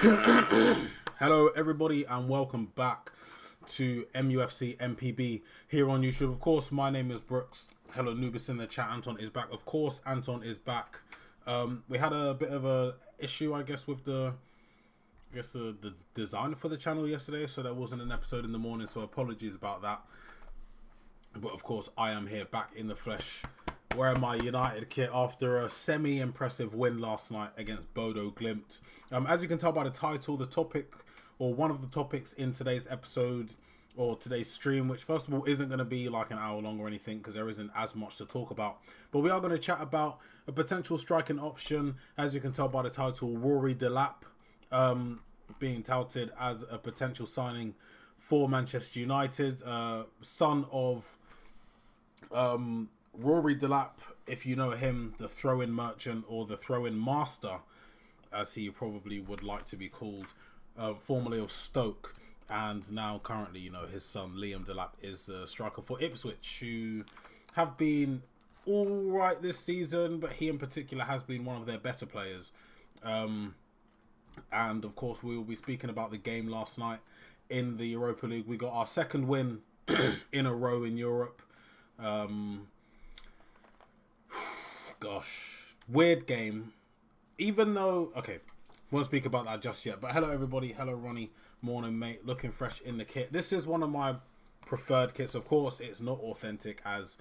Hello everybody and welcome back to MUFC MPB here on YouTube. Of course, my name is Brooks. Hello Nubis in the chat. Anton is back. Of course, Anton is back. We had a bit of a issue, I guess, with the design for the channel yesterday, so there wasn't an episode in the morning, so apologies about that. But of course, I am here back in the flesh, wearing my United kit after a semi-impressive win last night against Bodo Glimt. As you can tell by the title, the topic, or one of the topics in today's episode, or today's stream, which first of all isn't going to be like an hour long or anything, because there isn't as much to talk about. But we are going to chat about a potential striking option, as you can tell by the title, Rory Delap, being touted as a potential signing for Manchester United. Son of Rory Delap, if you know him, the throw-in merchant, or the throw-in master, as he probably would like to be called, formerly of Stoke, and now currently, you know, his son Liam Delap is a striker for Ipswich, who have been all right this season, but he in particular has been one of their better players. And of course, we will be speaking about the game last night in the Europa League. We got our second win in a row in Europe. Gosh, weird game. Even though, okay, won't speak about that just yet. But hello everybody, hello Ronnie, morning mate, looking fresh in the kit. This is one of my preferred kits. Of course, it's not authentic as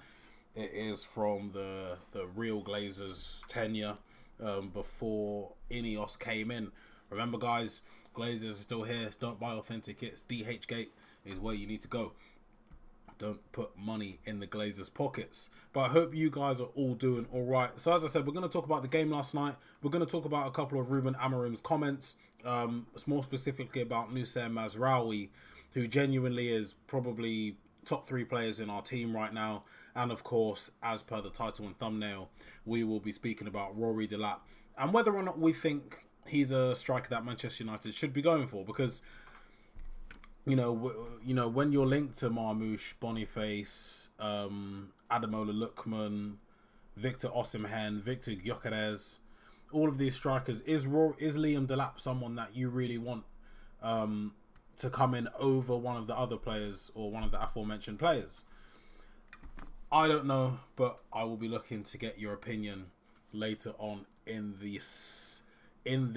it is from the real Glazers tenure before Ineos came in. Remember guys, Glazers is still here. Don't buy authentic kits. DH Gate is where you need to go. Don't put money in the Glazers' pockets. But I hope you guys are all doing all right. So as I said, we're going to talk about the game last night. We're going to talk about a couple of Ruben Amorim's comments. More specifically about Noussair Mazraoui, who genuinely is probably top 3 players in our team right now. And of course, as per the title and thumbnail, we will be speaking about Rory Delap and whether or not we think he's a striker that Manchester United should be going for. Because you know, when you're linked to Marmoush, Boniface, Ademola Lookman, Victor Osimhen, Victor Gyökeres, all of these strikers, is Liam Delap someone that you really want to come in over one of the other players or one of the aforementioned players? I don't know, but I will be looking to get your opinion later on in this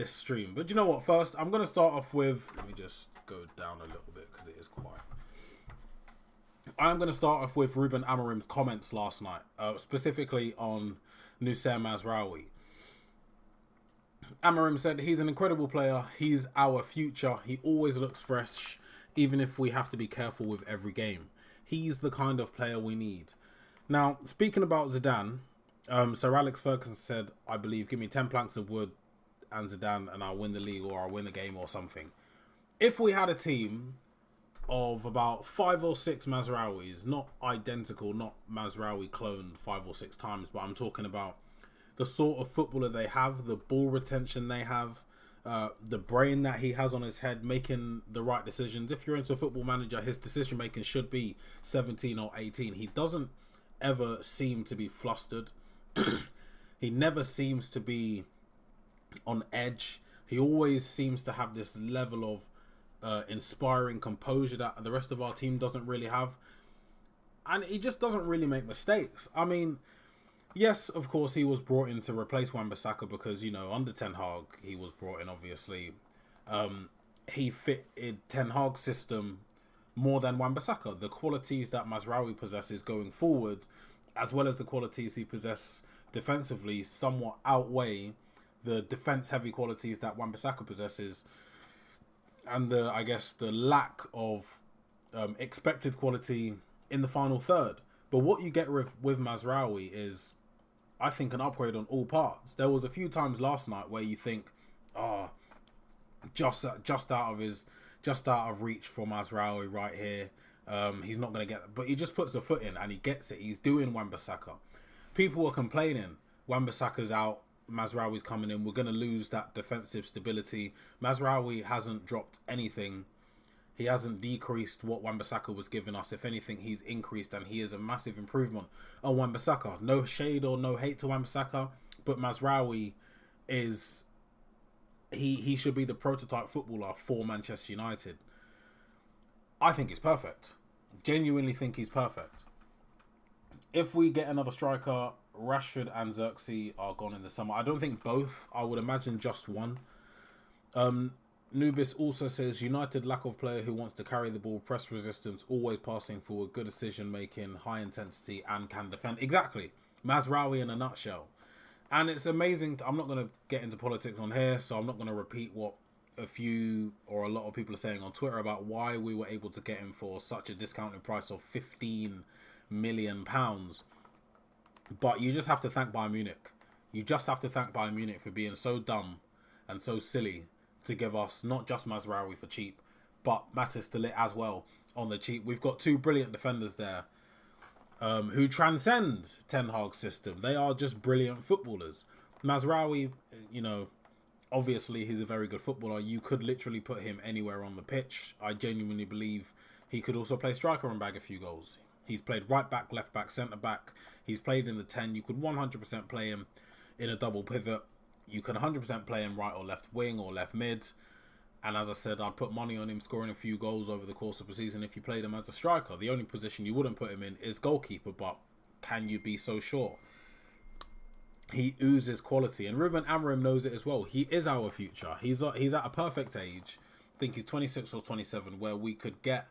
stream. But you know what? First, I'm going to start off with, let me just go down a little bit because it is quiet. I'm going to start off with Ruben Amorim's comments last night, specifically on Noussair Mazraoui. Amorim said he's an incredible player. He's our future. He always looks fresh, even if we have to be careful with every game. He's the kind of player we need. Now, speaking about Zidane, Sir Alex Ferguson said, I believe, give me 10 planks of wood and Zidane and I'll win the league or I'll win the game or something. If we had a team of about 5 or 6 Mazraouis, not identical, not Mazraoui cloned 5 or 6 times, but I'm talking about the sort of footballer they have, the ball retention they have, the brain that he has on his head, making the right decisions. If you're into Football Manager, his decision making should be 17 or 18. He doesn't ever seem to be flustered. He never seems to be on edge. He always seems to have this level of inspiring composure that the rest of our team doesn't really have, and he just doesn't really make mistakes. I mean, yes, of course he was brought in to replace Wan-Bissaka because, you know, under Ten Hag he was brought in, obviously. He fitted Ten Hag's system more than Wan-Bissaka. The qualities that Mazraoui possesses going forward, as well as the qualities he possesses defensively, somewhat outweigh the defense-heavy qualities that Wan-Bissaka possesses, and I guess the lack of expected quality in the final third. But what you get with Mazraoui is, I think, an upgrade on all parts. There was a few times last night where you think, oh, just out of reach for Mazraoui right here. He's not going to get it. But he just puts a foot in and he gets it. He's doing Wan-Bissaka. People were complaining, Wan-Bissaka's out, Mazraoui's coming in, we're going to lose that defensive stability. Mazraoui hasn't dropped anything. He hasn't decreased what Wan-Bissaka was giving us. If anything, he's increased, and he is a massive improvement on Wan-Bissaka. No shade or no hate to Wan-Bissaka, but Mazraoui is he should be the prototype footballer for Manchester United. I think he's perfect. Genuinely think he's perfect. If we get another striker, Rashford and Xerxes are gone in the summer. I don't think both. I would imagine just one. Nubis also says, United lack of player who wants to carry the ball, press resistance, always passing forward, good decision making, high intensity, and can defend. Exactly. Mazraoui in a nutshell. And it's amazing. I'm not going to get into politics on here, so I'm not going to repeat what a few or a lot of people are saying on Twitter about why we were able to get him for such a discounted price of £15 million. But you just have to thank Bayern Munich. You just have to thank Bayern Munich for being so dumb and so silly to give us not just Mazraoui for cheap, but Matis Delap as well on the cheap. We've got two brilliant defenders there who transcend Ten Hag's system. They are just brilliant footballers. Mazraoui, you know, obviously he's a very good footballer. You could literally put him anywhere on the pitch. I genuinely believe he could also play striker and bag a few goals. He's played right back, left back, centre back. He's played in the 10. You could 100% play him in a double pivot. You can 100% play him right or left wing or left mid. And as I said, I'd put money on him scoring a few goals over the course of the season if you played him as a striker. The only position you wouldn't put him in is goalkeeper, but can you be so sure? He oozes quality, and Ruben Amorim knows it as well. He is our future. He's at a perfect age. I think he's 26 or 27, where we could get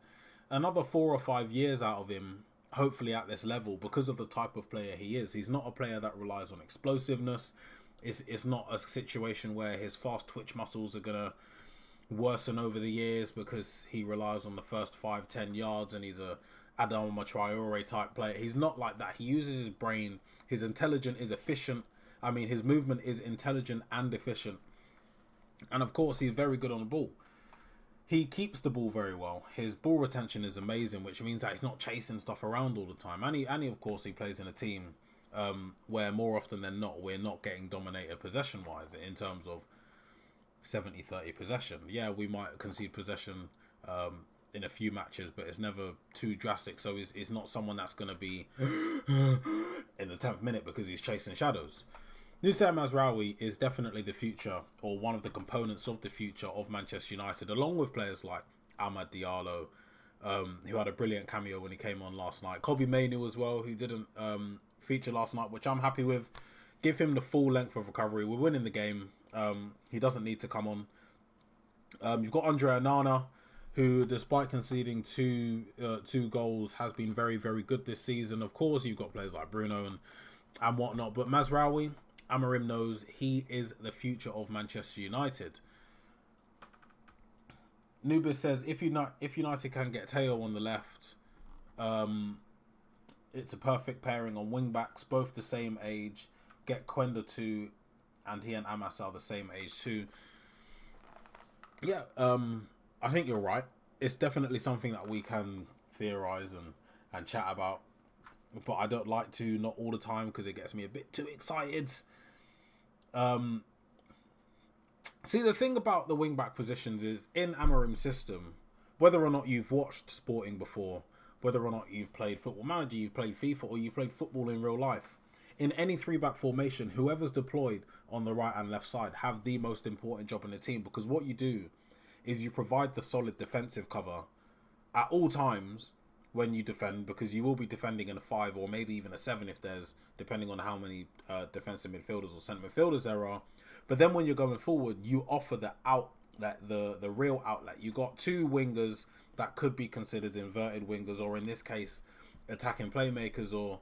another 4 or 5 years out of him, hopefully at this level, because of the type of player he is. He's not a player that relies on explosiveness. It's not a situation where his fast twitch muscles are going to worsen over the years because he relies on the first 5-10 yards and he's a Adama Traore type player. He's not like that. He uses his brain. His intelligence is efficient. I mean, his movement is intelligent and efficient. And of course, he's very good on the ball. He keeps the ball very well. His ball retention is amazing, which means that he's not chasing stuff around all the time. And he of course, he plays in a team where more often than not, we're not getting dominated possession-wise in terms of 70-30 possession. Yeah, we might concede possession in a few matches, but it's never too drastic. So it's not someone that's going to be in the 10th minute because he's chasing shadows. Nusayr Mazraoui is definitely the future, or one of the components of the future of Manchester United, along with players like Amad Diallo, who had a brilliant cameo when he came on last night. Kobbie Mainoo as well, who didn't feature last night, which I'm happy with. Give him the full length of recovery. We're winning the game. He doesn't need to come on. You've got Andre Onana, who, despite conceding two goals, has been very, very good this season. Of course, you've got players like Bruno and whatnot. But Mazraoui, Amorim knows he is the future of Manchester United. Nubis says, if United can get Teo on the left, it's a perfect pairing on wing-backs, both the same age. Get Quenda too, and he and Amas are the same age too. Yeah, I think you're right. It's definitely something that we can theorise and chat about. But I don't like to, not all the time, because it gets me a bit too excited. See, the thing about the wing-back positions is, in Amorim's system, whether or not you've watched Sporting before, whether or not you've played Football Manager, you've played FIFA, or you've played football in real life, in any 3-back formation, whoever's deployed on the right and left side have the most important job in the team, because what you do is you provide the solid defensive cover at all times when you defend, because you will be defending in a 5 or maybe even a 7 if there's, depending on how many defensive midfielders or centre midfielders there are. But then when you're going forward, you offer the outlet, the real outlet. You got two wingers that could be considered inverted wingers, or in this case, attacking playmakers or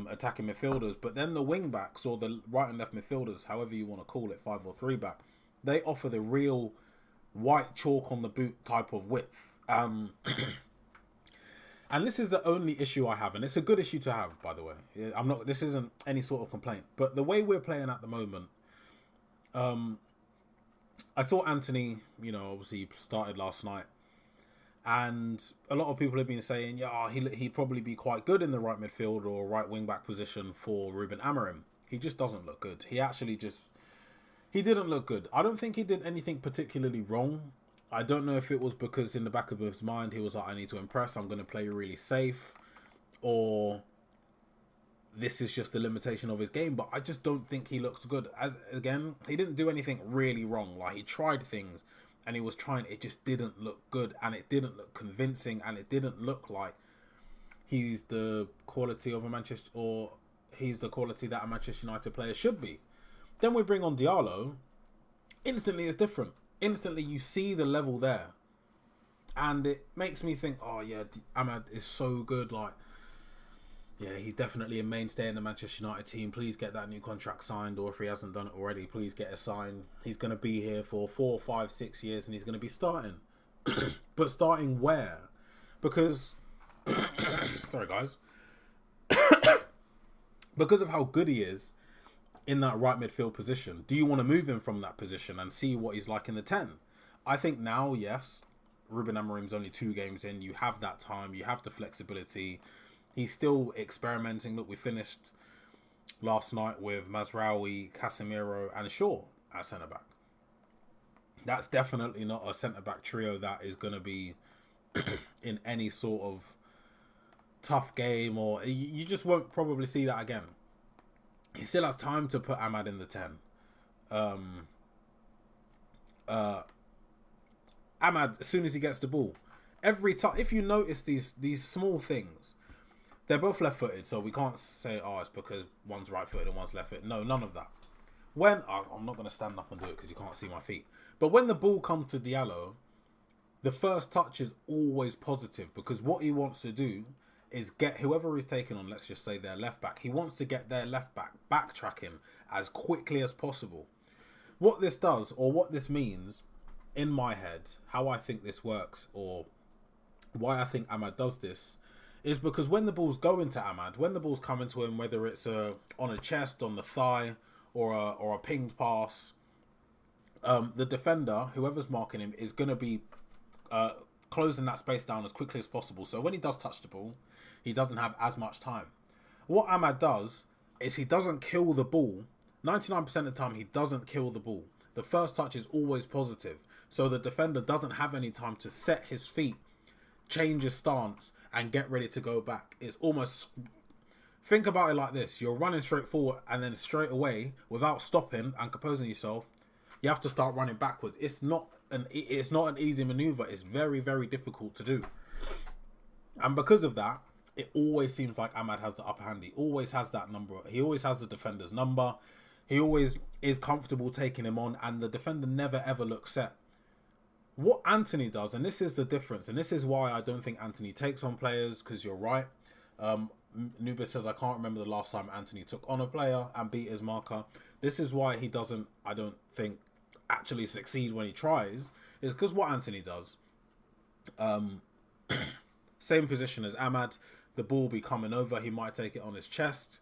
attacking midfielders. But then the wing backs, or the right and left midfielders, however you want to call it, 5 or 3 back, they offer the real white chalk on the boot type of width. And this is the only issue I have, and it's a good issue to have, by the way. This isn't any sort of complaint, but the way we're playing at the moment, I saw Anthony, obviously started last night, and a lot of people have been saying, yeah, he'd probably be quite good in the right midfield or right wing back position for Ruben Amorim. He just doesn't look good. He didn't look good. I don't think he did anything particularly wrong. I don't know if it was because in the back of his mind he was like, I need to impress, I'm going to play really safe, or this is just the limitation of his game, but I just don't think he looks good. As again, he didn't do anything really wrong. Like, he tried things and he was trying, it just didn't look good, and it didn't look convincing, and it didn't look like he's the quality of a Manchester, or he's the quality that a Manchester United player should be. Then we bring on Diallo. Instantly it's different. Instantly you see the level there. And it makes me think, oh yeah, Ahmad is so good. Like, yeah, he's definitely a mainstay in the Manchester United team. Please get that new contract signed, or if he hasn't done it already, please get it signed. He's going to be here for 4, 5, 6 years, and he's going to be starting. But starting where? Because, sorry guys, because of how good he is in that right midfield position, do you want to move him from that position and see what he's like in the 10? I think now, yes, Ruben Amorim's only 2 games in. You have that time. You have the flexibility. He's still experimenting. Look, we finished last night with Mazraoui, Casemiro and Shaw at centre-back. That's definitely not a centre-back trio that is going to be in any sort of tough game, or you just won't probably see that again. He still has time to put Ahmad in the 10. Ahmad, as soon as he gets the ball, every time, if you notice these small things, they're both left-footed, so we can't say, oh, it's because one's right-footed and one's left-footed. No, none of that. When I'm not going to stand up and do it because you can't see my feet. But when the ball comes to Diallo, the first touch is always positive, because what he wants to do is get whoever he's taking on, let's just say their left back, he wants to get their left back backtracking as quickly as possible. What this does, or what this means in my head, how I think this works, or why I think Ahmad does this, is because when the ball's going to Ahmad, when the ball's coming to him, whether it's on a chest, on the thigh, or a pinged pass, the defender, whoever's marking him, is going to be closing that space down as quickly as possible. So when he does touch the ball, he doesn't have as much time. What Ahmad does is he doesn't kill the ball. 99% of the time, he doesn't kill the ball. The first touch is always positive. So the defender doesn't have any time to set his feet, change his stance, and get ready to go back. It's almost... Think about it like this. You're running straight forward, and then straight away, without stopping and composing yourself, you have to start running backwards. It's not an easy maneuver. It's very, very difficult to do. And because of that, it always seems like Ahmad has the upper hand. He always has that number. He always has the defender's number. He always is comfortable taking him on, and the defender never ever looks set. What Anthony does, and this is the difference, and this is why I don't think Anthony takes on players, because you're right. Nubis says, I can't remember the last time Anthony took on a player and beat his marker. This is why he doesn't, I don't think, actually succeed when he tries, is because what Anthony does, same position as Ahmad, the ball be coming over, he might take it on his chest,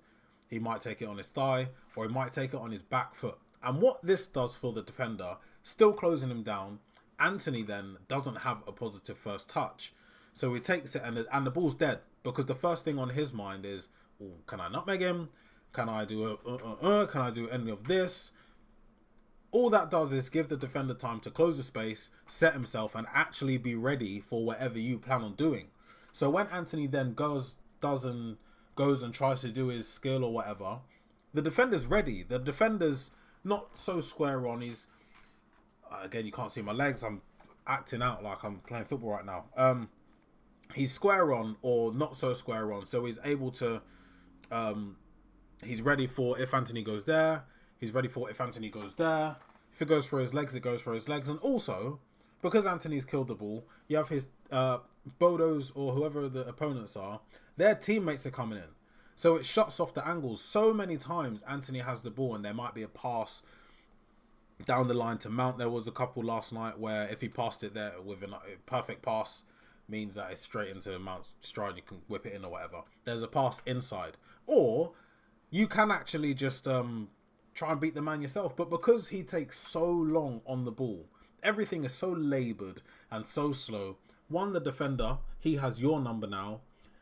he might take it on his thigh, or he might take it on his back foot. And what this does for the defender, still closing him down, Anthony then doesn't have a positive first touch. So he takes it and the ball's dead, because the first thing on his mind is, oh, can I nutmeg him? Can I do can I do any of this? All that does is give the defender time to close the space, set himself, and actually be ready for whatever you plan on doing. So when Anthony then goes and tries to do his skill or whatever, the defender's ready. The defender's not so square on. He's, again, you can't see my legs. I'm acting out like I'm playing football right now. He's square on or not so square on. So he's able to, he's ready for if Anthony goes there. He's ready for if Anthony goes there. If it goes for his legs, it goes for his legs. And also, because Anthony's killed the ball, you have his Bodos or whoever the opponents are, their teammates are coming in. So it shuts off the angles. So many times Anthony has the ball and there might be a pass down the line to Mount. There was a couple last night where if he passed it there with a perfect pass, means that it's straight into Mount's stride, you can whip it in or whatever. There's a pass inside. Or you can actually just try and beat the man yourself. But because he takes so long on the ball, everything is so laboured and so slow. One, the defender, he has your number now.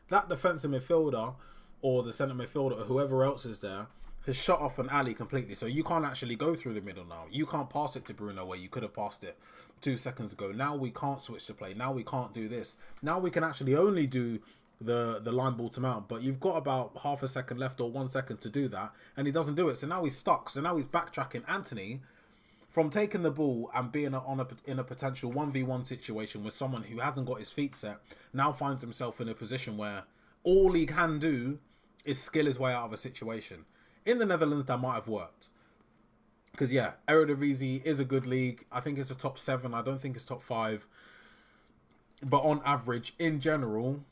That defensive midfielder or the centre midfielder or whoever else is there has shut off an alley completely. So you can't actually go through the middle now. You can't pass it to Bruno where you could have passed it 2 seconds ago. Now we can't switch the play. Now we can't do this. Now we can actually only do the line balled him out. But you've got about half a second left or 1 second to do that, and he doesn't do it. So now he's stuck. So now he's backtracking. Anthony, from taking the ball and being in a potential 1v1 situation with someone who hasn't got his feet set, now finds himself in a position where all he can do is skill his way out of a situation. In the Netherlands, that might have worked. Because, yeah, Eredivisie is a good league. I think it's a top 7. I don't think it's top 5. But on average, in general,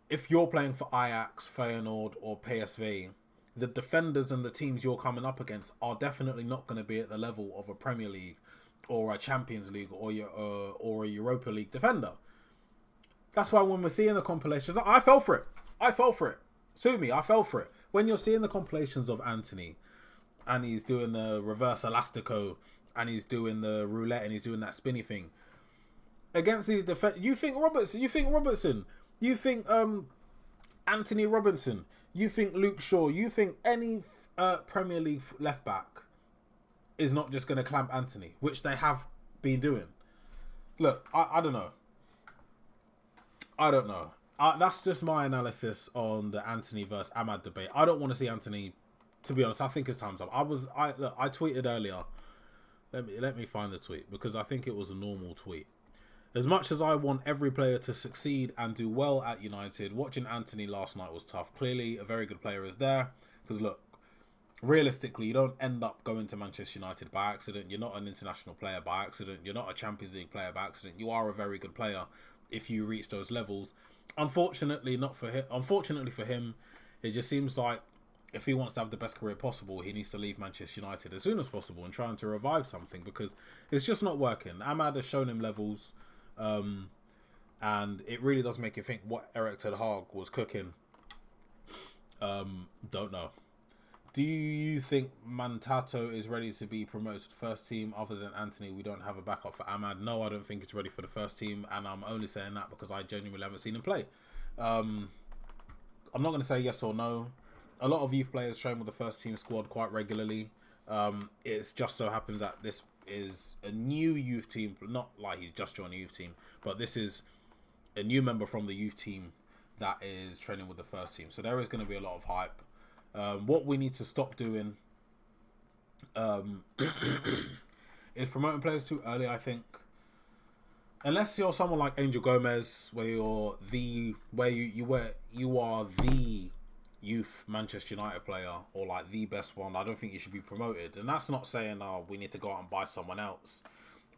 if you're playing for Ajax, Feyenoord, or PSV, the defenders and the teams you're coming up against are definitely not going to be at the level of a Premier League or a Champions League or a Europa League defender. That's why when we're seeing the compilations, I fell for it. Sue me, I fell for it. When you're seeing the compilations of Anthony and he's doing the reverse elastico and he's doing the roulette and he's doing that spinny thing against these you think Anthony Robinson, you think Luke Shaw, you think any Premier League left back is not just going to clamp Anthony, which they have been doing. Look, I don't know. That's just my analysis on the Anthony versus Ahmad debate. I don't want to see Anthony, to be honest. I think his time's up. I tweeted earlier. Let me find the tweet because I think it was a normal tweet. As much as I want every player to succeed and do well at United, watching Anthony last night was tough. Clearly, a very good player is there. Because look, realistically, you don't end up going to Manchester United by accident. You're not an international player by accident. You're not a Champions League player by accident. You are a very good player if you reach those levels. Unfortunately, not for him. Unfortunately for him, it just seems like if he wants to have the best career possible, he needs to leave Manchester United as soon as possible and trying to revive something because it's just not working. Ahmad has shown him levels. And it really does make you think what Erik ten Hag was cooking. Don't know. Do you think Mantato is ready to be promoted to the first team? Other than Anthony, we don't have a backup for Ahmad. No, I don't think he's ready for the first team, and I'm only saying that because I genuinely haven't seen him play. I'm not going to say yes or no. A lot of youth players train with the first team squad quite regularly. It just so happens that this is a new youth team, not like he's just joined a youth team, but this is a new member from the youth team that is training with the first team. So there is going to be a lot of hype. What we need to stop doing is promoting players too early, I think. Unless you're someone like Angel Gomez, where you are the youth Manchester United player or like the best one, I don't think you should be promoted. And that's not saying we need to go out and buy someone else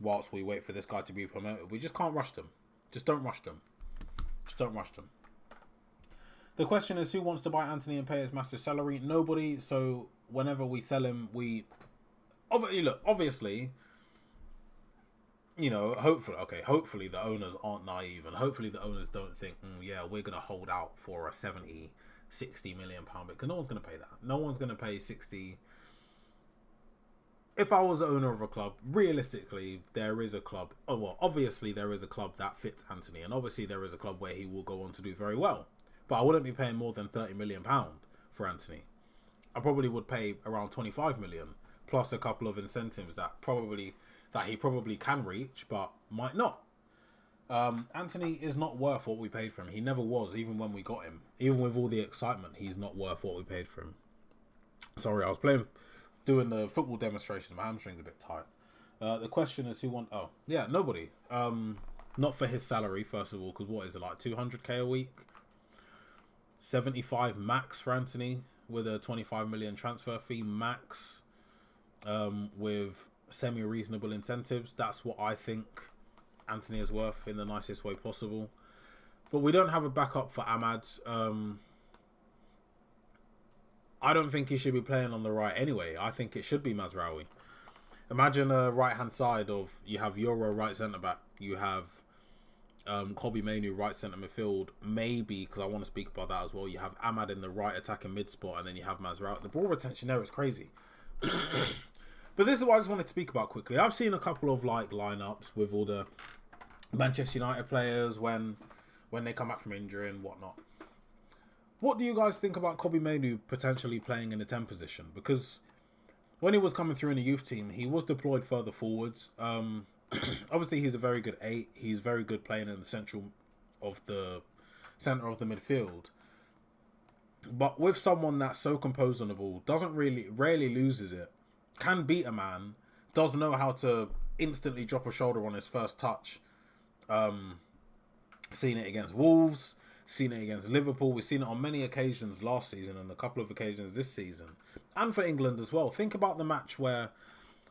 whilst we wait for this guy to be promoted. We just can't rush them. Just don't rush them. The question is, who wants to buy Anthony and pay his massive salary? Nobody. So whenever we sell him, obviously, you know, hopefully the owners aren't naive, and hopefully the owners don't think, we're going to hold out for a 60 million pound bid, because no one's going to pay that. No one's going to pay 60. If I was the owner of a club, realistically, there is a club. Obviously there is a club that fits Anthony, and obviously there is a club where he will go on to do very well. But I wouldn't be paying more than £30 million for Anthony. I probably would pay around 25 million plus a couple of incentives that he probably can reach, but might not. Anthony is not worth what we paid for him. He never was, even when we got him. Even with all the excitement, he's not worth what we paid for him. Sorry, I was doing the football demonstrations. My hamstring's a bit tight. The question is, nobody. Not for his salary, first of all, because what is it, like 200k a week? 75 max for Anthony with a 25 million transfer fee max, with semi-reasonable incentives. That's what I think Anthony is worth in the nicest way possible. But we don't have a backup for Ahmad. I don't think he should be playing on the right anyway. I think it should be Mazraoui. Imagine a right-hand side of, you have Euro right centre-back, you have Kobbie Mainoo right centre midfield, maybe, because I want to speak about that as well. You have Ahmad in the right attacking mid spot, and then you have Mazraoui. The ball retention there is crazy. But this is what I just wanted to speak about quickly. I've seen a couple of like lineups with all the Manchester United players when they come back from injury and whatnot. What do you guys think about Kobbie Mainoo potentially playing in the 10 position? Because when he was coming through in the youth team, he was deployed further forwards. Obviously, he's a very good 8. He's very good playing in the central of the centre of the midfield. But with someone that's so composed on the ball, rarely loses it, can beat a man, does know how to instantly drop a shoulder on his first touch. Seen it against Wolves, seen it against Liverpool. We've seen it on many occasions last season and a couple of occasions this season. And for England as well. Think about the match where,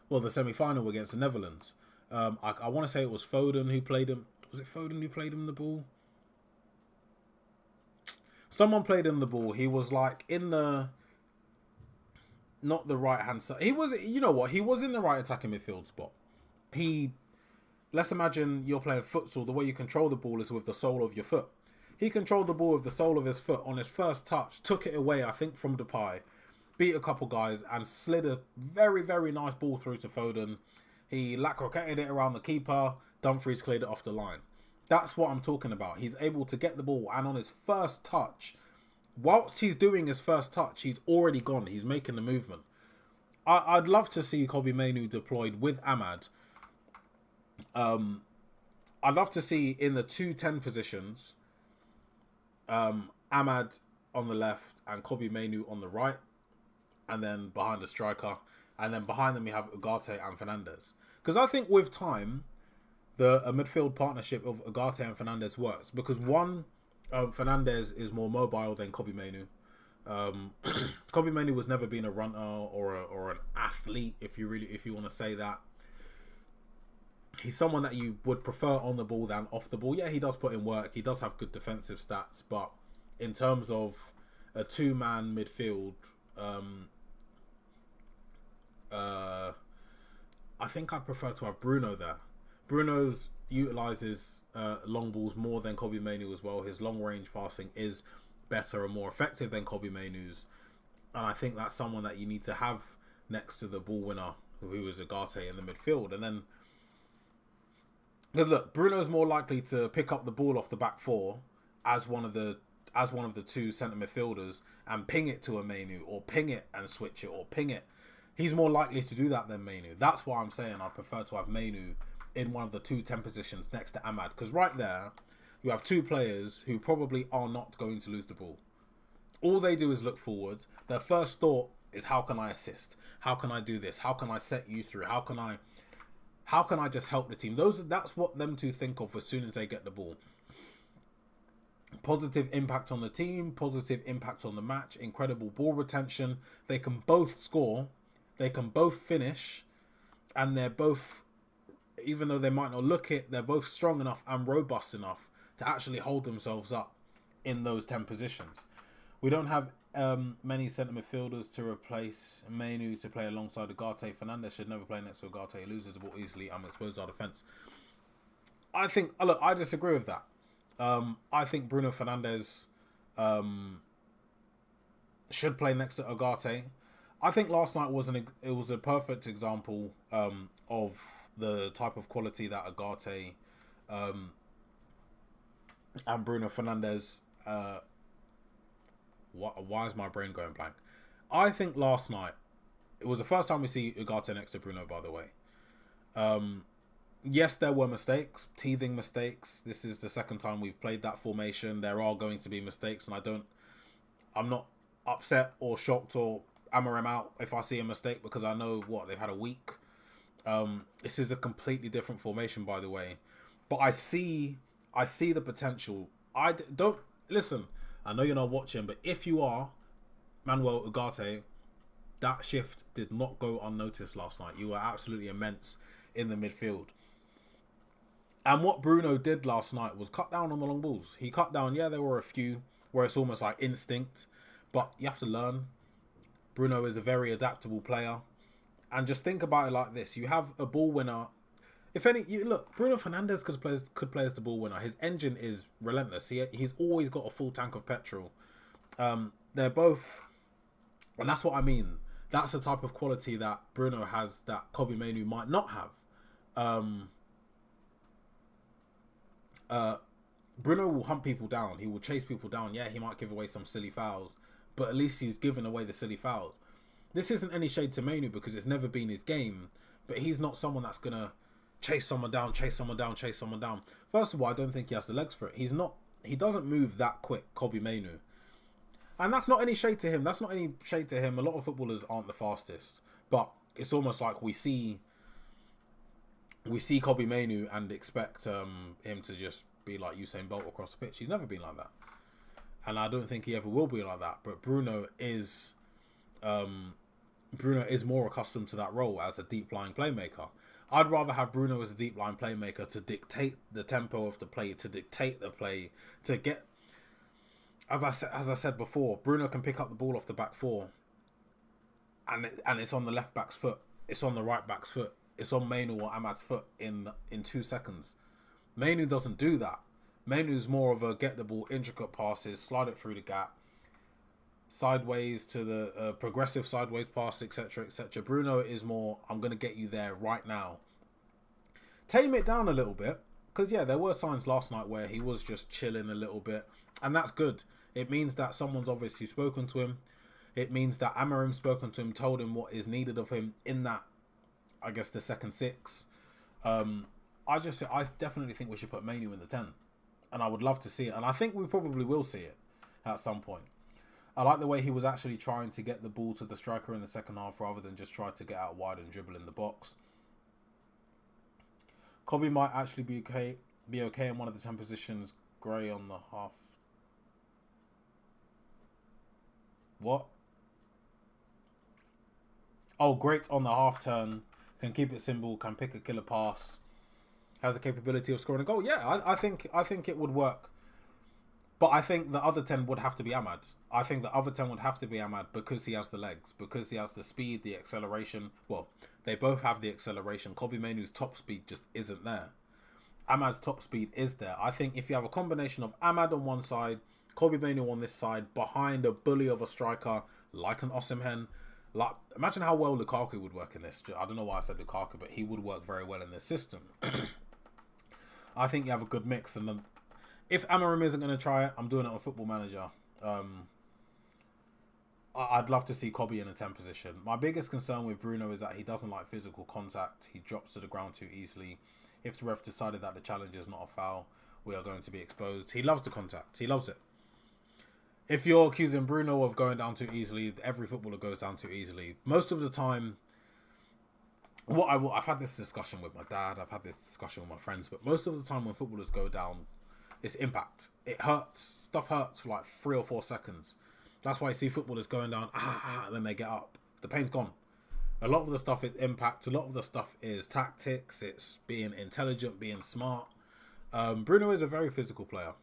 well, the semi-final against the Netherlands. I want to say it was Foden who played him. Was it Foden who played him the ball? Someone played him the ball. He was like in the... Not the right-hand side. He was, you know what? He was in the right attacking midfield spot. Let's imagine you're playing futsal. The way you control the ball is with the sole of your foot. He controlled the ball with the sole of his foot on his first touch, took it away, I think, from Depay, beat a couple guys, and slid a very, very nice ball through to Foden. He croquetted it around the keeper. Dumfries cleared it off the line. That's what I'm talking about. He's able to get the ball, and on his first touch, whilst he's doing his first touch, he's already gone. He's making the movement. I'd love to see Kobbie Mainoo deployed with Ahmad. I'd love to see in the 2-10 positions, Ahmad on the left and Kobbie Mainoo on the right, and then behind the striker, and then behind them you have Ugarte and Fernandes. Because I think with time, a midfield partnership of Ugarte and Fernandes works, because one, Fernandes is more mobile than Kobbie Mainoo. Kobbie Mainoo was never been a runner or an athlete, if you want to say that. He's someone that you would prefer on the ball than off the ball. Yeah, he does put in work. He does have good defensive stats, but in terms of a two-man midfield, I think I prefer to have Bruno there. Bruno's utilises long balls more than Kobbie Mainoo as well. His long-range passing is better and more effective than Kobbie Mainoo's, and I think that's someone that you need to have next to the ball winner, who is Ugarte in the midfield. And then, because look, Bruno's more likely to pick up the ball off the back four as one of the two centre midfielders and ping it to a Mainoo, or ping it and switch it, or ping it. He's more likely to do that than Mainoo. That's why I'm saying I prefer to have Mainoo in one of the 2-10 positions next to Ahmad, because right there you have two players who probably are not going to lose the ball. All they do is look forward. Their first thought is, how can I assist? How can I do this? How can I set you through? How can I just help the team? That's what them two think of as soon as they get the ball. Positive impact on the team, positive impact on the match, incredible ball retention. They can both score, they can both finish, and they're both, even though they might not look it, they're both strong enough and robust enough to actually hold themselves up in those 10 positions. We don't have many centre midfielders to replace Mainoo to play alongside Ugarte. Fernandes should never play next to Ugarte. He loses the ball easily and exposes our defence. I disagree with that. I think Bruno Fernandes should play next to Ugarte. I think last night was a perfect example of the type of quality that Ugarte and Bruno Fernandes. Why is my brain going blank? I think last night, it was the first time we see Ugarte next to Bruno, by the way. Yes, there were mistakes, teething mistakes. This is the second time we've played that formation. There are going to be mistakes, and I'm not upset or shocked or AMORIM out if I see a mistake, because I know they've had a week. This is a completely different formation, by the way. But I see the potential. Listen, I know you're not watching, but if you are, Manuel Ugarte, that shift did not go unnoticed last night. You were absolutely immense in the midfield. And what Bruno did last night was cut down on the long balls. He cut down, there were a few where it's almost like instinct, but you have to learn. Bruno is a very adaptable player. And just think about it like this. You have a ball winner. Bruno Fernandes could play as the ball winner. His engine is relentless. He's always got a full tank of petrol. They're both, and that's what I mean. That's the type of quality that Bruno has that Kobbie Mainoo might not have. Bruno will hunt people down. He will chase people down. Yeah, he might give away some silly fouls, but at least he's given away the silly fouls. This isn't any shade to Mainoo because it's never been his game, but he's not someone that's going to chase someone down. First of all, I don't think he has the legs for it. He's not he doesn't move that quick, Kobbie Mainoo. And that's not any shade to him. That's not any shade to him. A lot of footballers aren't the fastest. But it's almost like we see Kobbie Mainoo and expect him to just be like Usain Bolt across the pitch. He's never been like that. And I don't think he ever will be like that. But Bruno is more accustomed to that role as a deep-lying playmaker. I'd rather have Bruno as a deep-lying playmaker to dictate the tempo of the play, to dictate the play, to get... As I said before, Bruno can pick up the ball off the back four and it's on the left back's foot. It's on the right back's foot. It's on Mainoo or Ahmad's foot in 2 seconds. Mainoo doesn't do that. Mainoo's more of a get the ball, intricate passes, slide it through the gap, sideways to the progressive sideways pass, etc., etc. Bruno is more, I'm going to get you there right now. Tame it down a little bit, because yeah, there were signs last night where he was just chilling a little bit, and that's good. It means that someone's obviously spoken to him. It means that AMORIM'S spoken to him, told him what is needed of him in that, I guess, the second 6. I definitely think we should put Mainoo in the 10. And I would love to see it. And I think we probably will see it at some point. I like the way he was actually trying to get the ball to the striker in the second half rather than just try to get out wide and dribble in the box. Kobbie might actually be okay in one of the 10 positions. Gray on the half. What? Oh, great on the half turn. Can keep it simple. Can pick a killer pass. Has the capability of scoring a goal. Yeah, I think it would work. But I think the other 10 would have to be Ahmad. I think the other 10 would have to be Ahmad because he has the legs, because he has the speed, the acceleration. Well, they both have the acceleration. Kobbie Mainoo's top speed just isn't there. Ahmad's top speed is there. I think if you have a combination of Ahmad on one side, Kobbie Mainoo on this side, behind a bully of a striker like an Osimhen, like, imagine how well Lukaku would work in this. I don't know why I said Lukaku, but he would work very well in this system. I think you have a good mix. And if AMORIM isn't going to try it, I'm doing it on Football Manager. I'd love to see Kobbie in a 10 position. My biggest concern with Bruno is that he doesn't like physical contact. He drops to the ground too easily. If the ref decided that the challenge is not a foul, we are going to be exposed. He loves the contact. He loves it. If you're accusing Bruno of going down too easily, every footballer goes down too easily. Most of the time, I've had this discussion with my dad, I've had this discussion with my friends, but most of the time when footballers go down, it's impact. It hurts. Stuff hurts for like 3 or 4 seconds. That's why you see footballers going down, and then they get up. The pain's gone. A lot of the stuff is impact. A lot of the stuff is tactics. It's being intelligent, being smart. Bruno is a very physical player.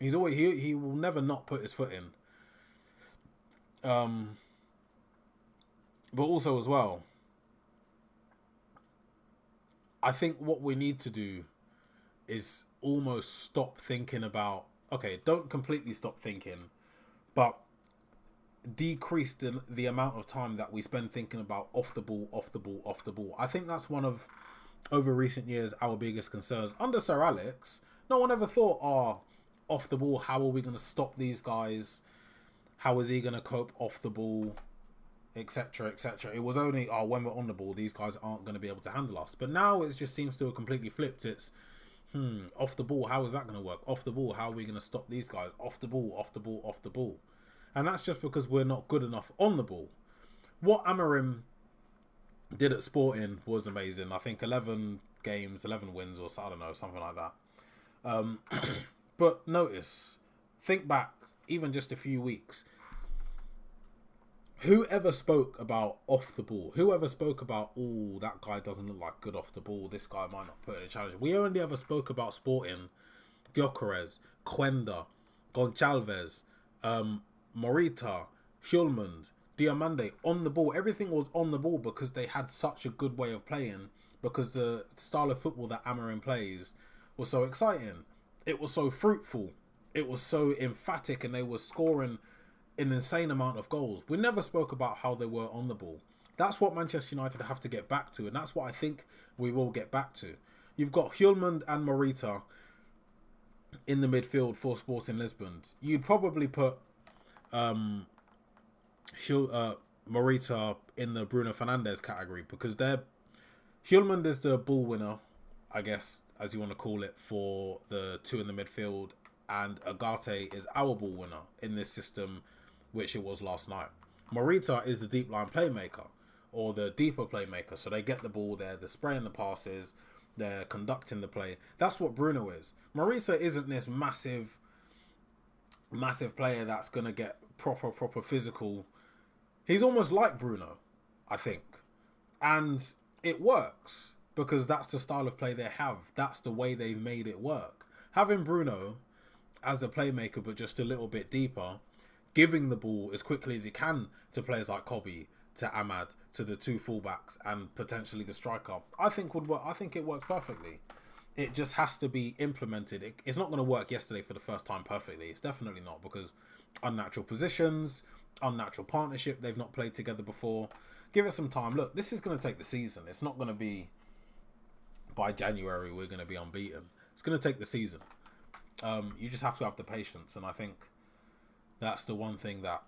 He's always he will never not put his foot in. But also as well, I think what we need to do is almost stop thinking about, okay, don't completely stop thinking, but decrease the amount of time that we spend thinking about off the ball, off the ball, off the ball. I think that's one of, over recent years, our biggest concerns. Under Sir Alex, no one ever thought, off the ball, how are we going to stop these guys? How is he going to cope off the ball? Etc, etc. It was only, when we're on the ball, these guys aren't going to be able to handle us. But now it just seems to have completely flipped. It's, off the ball, how is that going to work? Off the ball, how are we going to stop these guys? Off the ball, off the ball, off the ball. And that's just because we're not good enough on the ball. What AMORIM did at Sporting was amazing. I think 11 games, 11 wins, or I don't know, something like that. But notice, think back, even just a few weeks. Whoever spoke about off the ball? Whoever spoke about, that guy doesn't look like good off the ball, this guy might not put in a challenge. We only ever spoke about Sporting, Gyökeres, Quenda, Goncalves, Morita, Hjulmand, Diamande on the ball. Everything was on the ball because they had such a good way of playing, because the style of football that AMORIM plays was so exciting. It was so fruitful. It was so emphatic, and they were scoring an insane amount of goals. We never spoke about how they were on the ball. That's what Manchester United have to get back to, and that's what I think we will get back to. You've got Hjulmand and Morita in the midfield for Sporting Lisbon. You'd probably put Morita in the Bruno Fernandes category, because Hjulmand is the ball winner, I guess, as you want to call it, for the two in the midfield, and Agate is our ball winner in this system, which it was last night. Morita is the deep line playmaker, or the deeper playmaker, so they get the ball there, they're spraying the passes, they're conducting the play. That's what Bruno is. Morita isn't this massive player that's going to get proper physical. He's almost like Bruno, I think. And it works, because that's the style of play they have. That's the way they've made it work. Having Bruno as a playmaker, but just a little bit deeper, giving the ball as quickly as he can to players like Kobe, to Ahmad, to the two fullbacks, and potentially the striker, I think would work. I think it works perfectly. It just has to be implemented. It's not going to work yesterday for the first time perfectly. It's definitely not, because unnatural positions, unnatural partnership, they've not played together before. Give it some time. Look, this is going to take the season. It's not going to be by January we're going to be unbeaten. It's going to take the season. You just have to have the patience, and I think that's the one thing that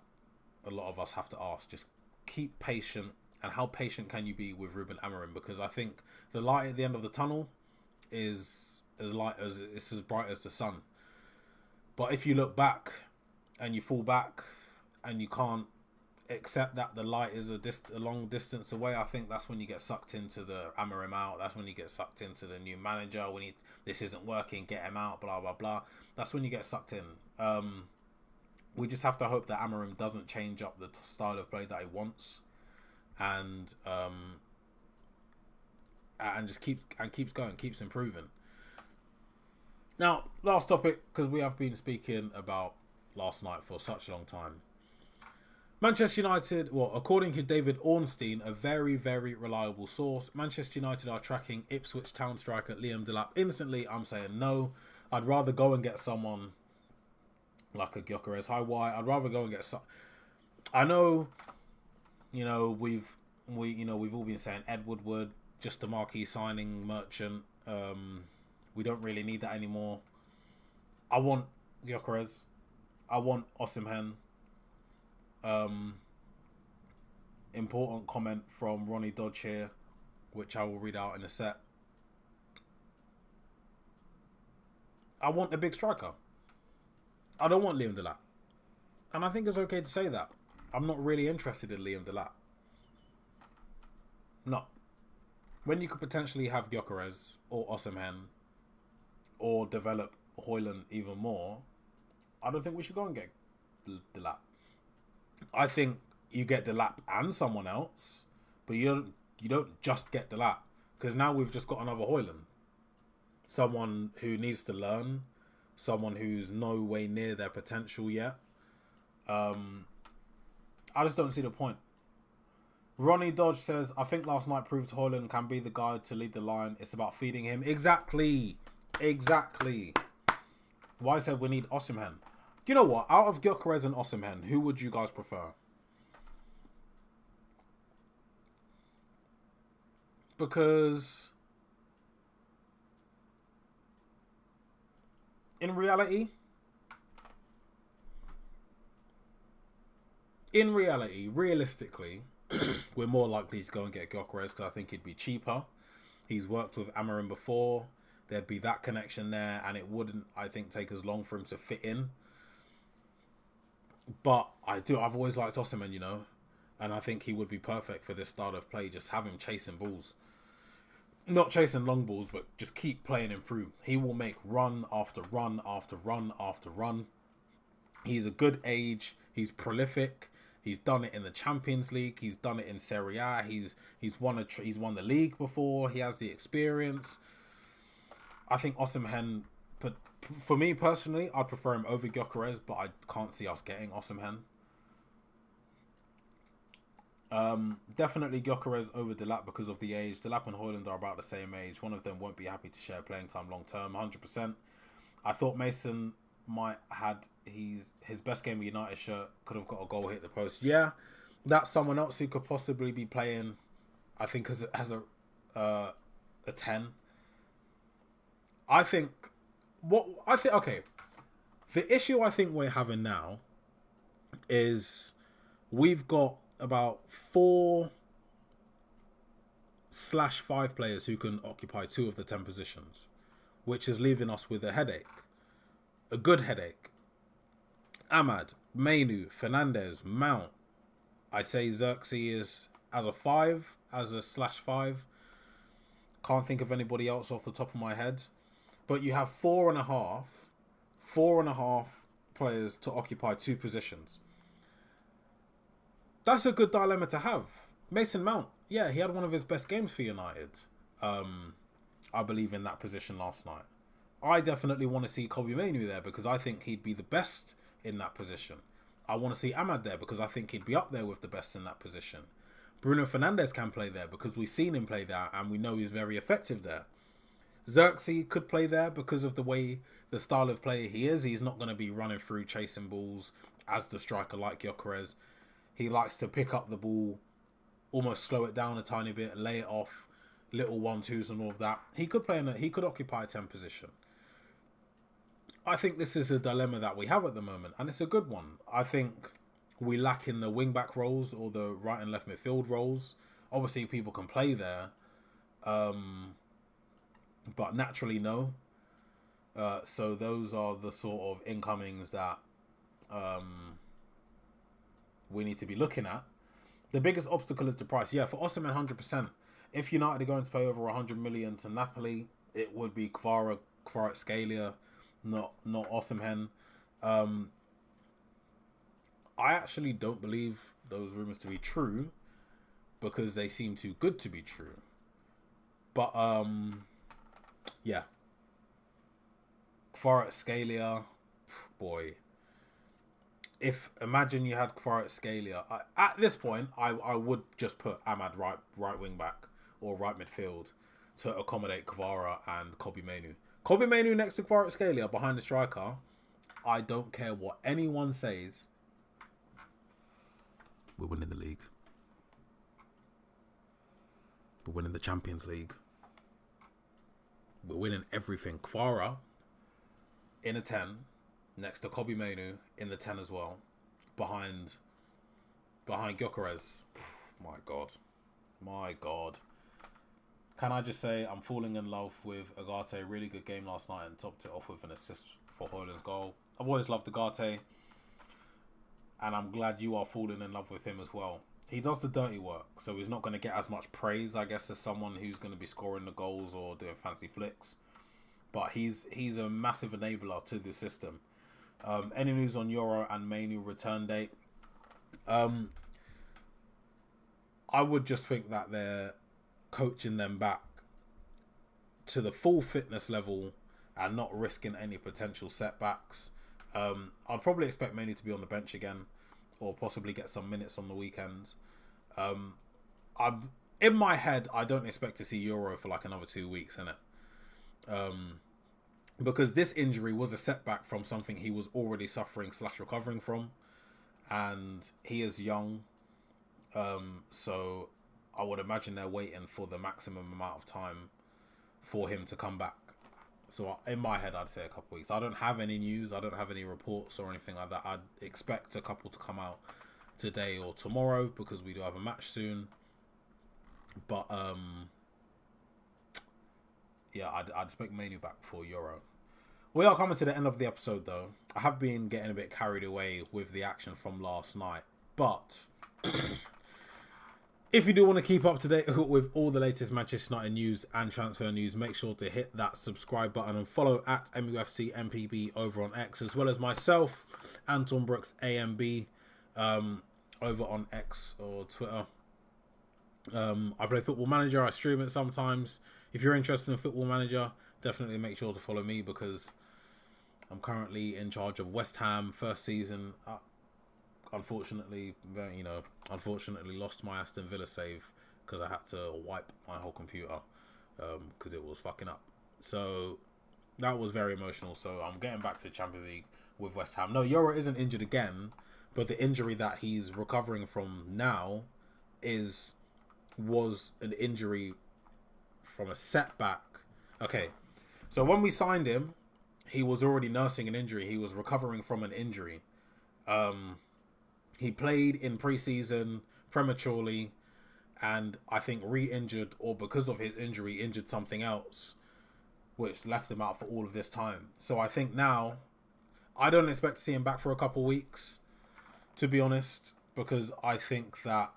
a lot of us have to ask. Just keep patient. And how patient can you be with Ruben Amorim? Because I think the light at the end of the tunnel is it's as bright as the sun. But if you look back and you fall back and you can't accept that the light is a long distance away, I think that's when you get sucked into the Amorim out. That's when you get sucked into the new manager, when this isn't working, get him out, blah blah blah. That's when you get sucked in. We just have to hope that Amorim doesn't change up the style of play that he wants, and just keeps going, keeps improving. Now, last topic, because we have been speaking about last night for such a long time. Manchester United, well, according to David Ornstein, a very, very reliable source, Manchester United are tracking Ipswich Town striker Liam Delap. Instantly, I'm saying no. I'd rather go and get someone like a Gyökeres. Hi, why? I'd rather go and get some. I know, we've all been saying Ed Woodward, just a marquee signing merchant. We don't really need that anymore. I want Gyökeres. I want Osimhen. Important comment from Ronnie Dodge here, which I will read out in a sec. I want a big striker. I don't want Liam Delap. And I think it's okay to say that. I'm not really interested in Liam Delap. No. When you could potentially have Gyökeres or Osimhen or develop Højlund even more, I don't think we should go and get Delap. I think you get Delap and someone else, but you don't just get Delap, because now we've just got another Højlund. Someone who needs to learn, someone who's no way near their potential yet. I just don't see the point. Ronnie Dodge says, I think last night proved Højlund can be the guy to lead the line. It's about feeding him. Exactly. Why said we need Osimhen? You know what? Out of Gyökeres and Osimhen, who would you guys prefer? Because in reality, realistically, we're more likely to go and get Gyökeres, because I think he'd be cheaper. He's worked with Amorim before. There'd be that connection there, and it wouldn't, I think, take as long for him to fit in. But I've always liked Osimhen, and I think he would be perfect for this style of play. Just have him chasing balls. Not chasing long balls, but just keep playing him through. He will make run after run after run after run. He's a good age. He's prolific. He's done it in the Champions League. He's done it in Serie A. He's won the league before. He has the experience. I think Osimhen, but for me personally, I'd prefer him over Gyökeres, but I can't see us getting Osimhen. Definitely Gyökeres over Delap because of the age. Delap and Højlund are about the same age. One of them won't be happy to share playing time long term, 100%. I thought Mason might had his best game with United shirt, could have got a goal, hit the post. Yeah, that's someone else who could possibly be playing, I think, as a 10. Okay. The issue I think we're having now is we've got about 4/5 players who can occupy 2 of the 10 positions. which is leaving us with a headache. A good headache. Ahmad, Mainu, Fernandes, Mount. I say Xerxes is as a 5, as a /5. Can't think of anybody else off the top of my head. But you have 4.5 players to occupy 2 positions. That's a good dilemma to have. Mason Mount, yeah, he had one of his best games for United. I believe in that position last night. I definitely want to see Kobbie Mainoo there because I think he'd be the best in that position. I want to see Ahmad there because I think he'd be up there with the best in that position. Bruno Fernandes can play there because we've seen him play there and we know he's very effective there. Xerxes could play there because of the style of player he is. He's not going to be running through chasing balls as the striker like Gyökeres. He likes to pick up the ball, almost slow it down a tiny bit, lay it off, little 1-2s and all of that. He could he could occupy a 10 position. I think this is a dilemma that we have at the moment, and it's a good one. I think we lack in the wing-back roles or the right and left midfield roles. Obviously, people can play there, but naturally, no. So those are the sort of incomings that we need to be looking at. The biggest obstacle is the price. Yeah, for Osimhen, 100%. If United are going to pay over 100 million to Napoli, it would be Kvaratskhelia, not Osimhen. I actually don't believe those rumours to be true because they seem too good to be true. But yeah, Kvaratskhelia, boy. Imagine you had Kvaratskhelia. At this point, I would just put Ahmad right wing back or right midfield to accommodate Kvara and Kobbie Mainoo. Kobbie Mainoo next to Kvaratskhelia behind the striker. I don't care what anyone says. We're winning the league. We're winning the Champions League. We're winning everything. Kvara in a 10 next to Kobbie Mainoo in the 10 as well. Behind Gyökeres. My God. Can I just say I'm falling in love with Agate. Really good game last night and topped it off with an assist for Højlund's goal. I've always loved Agate. And I'm glad you are falling in love with him as well. He does the dirty work, so he's not going to get as much praise, I guess, as someone who's going to be scoring the goals or doing fancy flicks. But he's a massive enabler to the system. Any news on Euro and Mainoo return date? I would just think that they're coaching them back to the full fitness level and not risking any potential setbacks. I'd probably expect Mainoo to be on the bench again or possibly get some minutes on the weekend. In my head, I don't expect to see Euro for like another 2 weeks, innit? Because this injury was a setback from something he was already suffering / recovering from. And he is young. So I would imagine they're waiting for the maximum amount of time for him to come back. So in my head, I'd say a couple weeks. I don't have any news. I don't have any reports or anything like that. I'd expect a couple to come out today or tomorrow because we do have a match soon. But yeah, I'd expect Mainoo back before Euro. We are coming to the end of the episode though. I have been getting a bit carried away with the action from last night. But if you do want to keep up to date with all the latest Manchester United news and transfer news, make sure to hit that subscribe button and follow at MUFC MPB over on X, as well as myself, Anton Brooks AMB, over on X or Twitter. I play Football Manager. I stream it sometimes. If you're interested in Football Manager, definitely make sure to follow me because I'm currently in charge of West Ham first season. Unfortunately lost my Aston Villa save because I had to wipe my whole computer because it was fucking up. So that was very emotional. So I'm getting back to the Champions League with West Ham. No, Euro isn't injured again, but the injury that he's recovering from now was an injury from a setback. Okay, so when we signed him, he was already nursing an injury. He was recovering from an injury. He played in pre-season prematurely and I think re-injured or because of his injury injured something else, which left him out for all of this time. So I think now, I don't expect to see him back for a couple weeks, to be honest, because I think that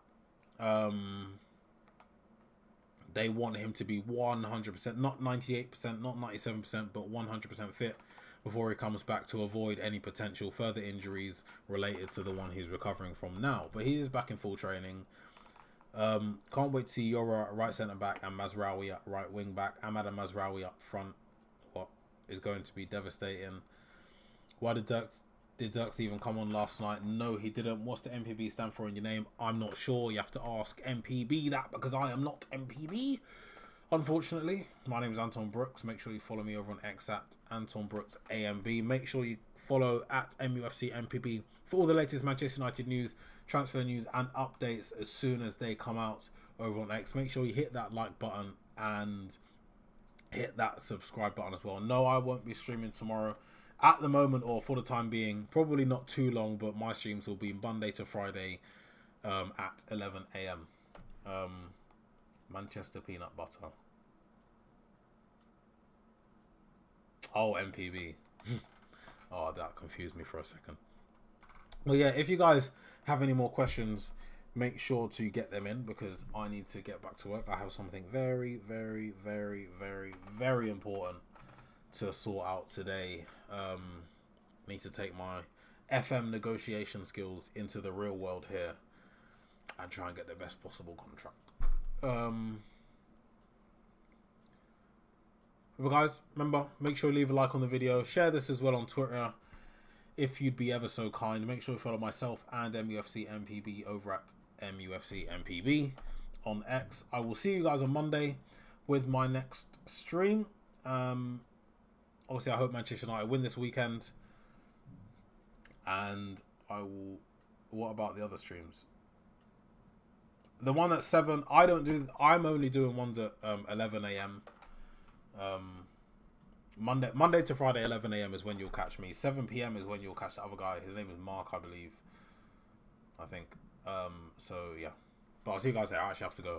they want him to be 100%, not 98%, not 97%, but 100% fit before he comes back, to avoid any potential further injuries related to the one he's recovering from now. But he is back in full training. Can't wait to see Yora at right centre back and Mazraoui at right wing back. Ahmad and Mazraoui up front. What is going to be devastating. Why did Dirks even come on last night? No, he didn't. What's the MPB stand for in your name? I'm not sure. You have to ask MPB that, because I am not MPB, unfortunately. My name is Anton Brooks. Make sure you follow me over on X at Anton Brooks AMB. Make sure you follow at MUFC MPB for all the latest Manchester United news, transfer news and updates as soon as they come out over on X. Make sure you hit that like button and hit that subscribe button as well. No, I won't be streaming tomorrow at the moment, or for the time being. Probably not too long, but my streams will be Monday to Friday at 11 a.m. Manchester peanut butter. Oh, MPB. Oh, that confused me for a second. Well, yeah, if you guys have any more questions, make sure to get them in, because I need to get back to work. I have something very, very, very, very, very important to sort out today. Need to take my FM negotiation skills into the real world here and try and get the best possible contract. But guys, remember, make sure you leave a like on the video. Share this as well on Twitter if you'd be ever so kind. Make sure you follow myself and MUFC MPB over at MUFC MPB on X. I will see you guys on Monday with my next stream. Obviously, I hope Manchester United win this weekend. And I will... What about the other streams? The one at 7, I don't do... I'm only doing ones at 11 a.m. Monday to Friday, 11 a.m. is when you'll catch me. 7 p.m. is when you'll catch the other guy. His name is Mark, I believe. I think. So, yeah. But I'll see you guys there. I actually have to go.